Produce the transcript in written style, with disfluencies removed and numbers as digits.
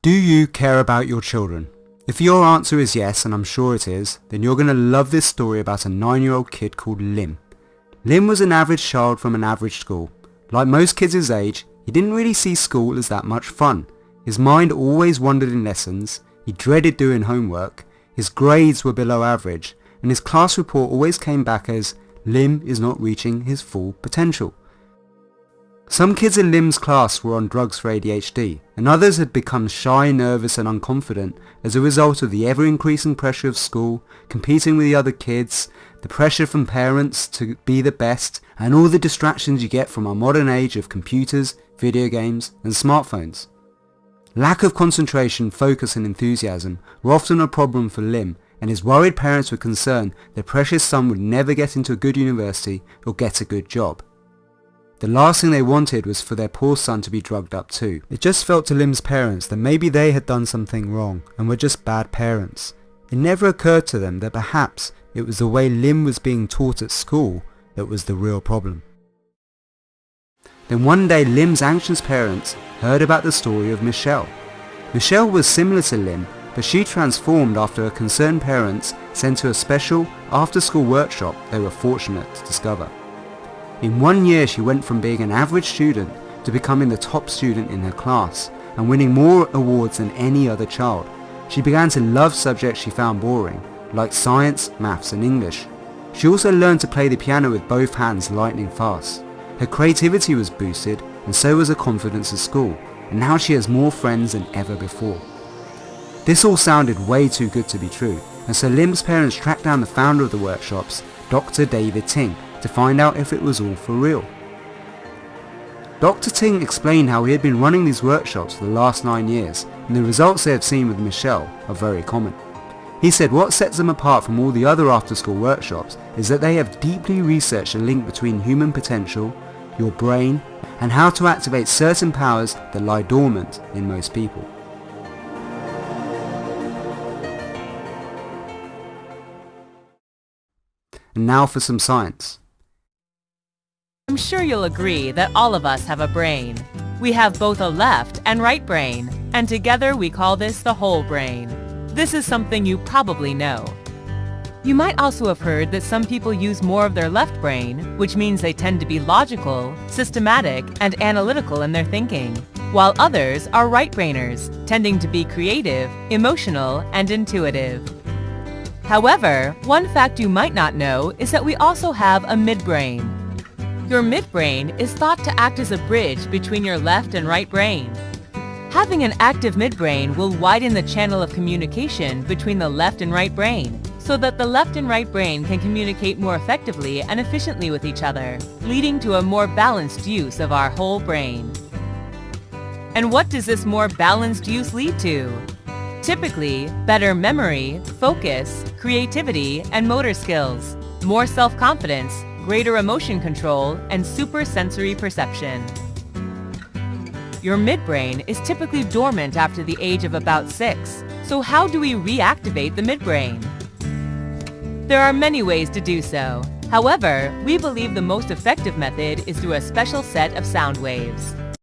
Do you care about your children? If your answer is yes, and I'm sure it is, then you're going to love this story about a 9-year-old kid called Lim. Lim was an average child from an average school. Like most kids his age, he didn't really see school as that much fun. His mind always wandered in lessons, he dreaded doing homework, his grades were below average, and his class report always came back as Lim is not reaching his full potential. Some kids in Lim's class were on drugs for ADHD, and others had become shy, nervous and unconfident as a result of the ever-increasing pressure of school, competing with the other kids, the pressure from parents to be the best, and all the distractions you get from our modern age of computers, video games and smartphones. Lack of concentration, focus and enthusiasm were often a problem for Lim, and his worried parents were concerned their precious son would never get into a good university or get a good job. The last thing they wanted was for their poor son to be drugged up too. It just felt to Lim's parents that maybe they had done something wrong and were just bad parents. It never occurred to them that perhaps it was the way Lim was being taught at school that was the real problem. Then one day Lim's anxious parents heard about the story of Michelle. Michelle was similar to Lim, but she transformed after her concerned parents sent her a special after-school workshop they were fortunate to discover. In 1 year she went from being an average student to becoming the top student in her class and winning more awards than any other child. She began to love subjects she found boring, like science, maths and English. She also learned to play the piano with both hands lightning fast. Her creativity was boosted and so was her confidence at school, and now she has more friends than ever before. This all sounded way too good to be true, and so Lim's parents tracked down the founder of the workshops, Dr. David Ting, to find out if it was all for real. Dr. Ting explained how he had been running these workshops for the last 9 years, and the results they had seen with Michelle are very common. He said what sets them apart from all the other after-school workshops is that they have deeply researched the link between human potential, your brain, and how to activate certain powers that lie dormant in most people. And now for some science. I'm sure you'll agree that all of us have a brain. We have both a left and right brain, and together we call this the whole brain. This is something you probably know. You might also have heard that some people use more of their left brain, which means they tend to be logical, systematic, and analytical in their thinking, while others are right-brainers, tending to be creative, emotional, and intuitive. However, one fact you might not know is that we also have a midbrain. Your midbrain is thought to act as a bridge between your left and right brain. Having an active midbrain will widen the channel of communication between the left and right brain, so that the left and right brain can communicate more effectively and efficiently with each other, leading to a more balanced use of our whole brain. And what does this more balanced use lead to? Typically, better memory, focus, creativity, and motor skills, more self-confidence, greater emotion control, and supersensory perception. Your midbrain is typically dormant after the age of about 6, so how do we reactivate the midbrain? There are many ways to do so. However, we believe the most effective method is through a special set of sound waves.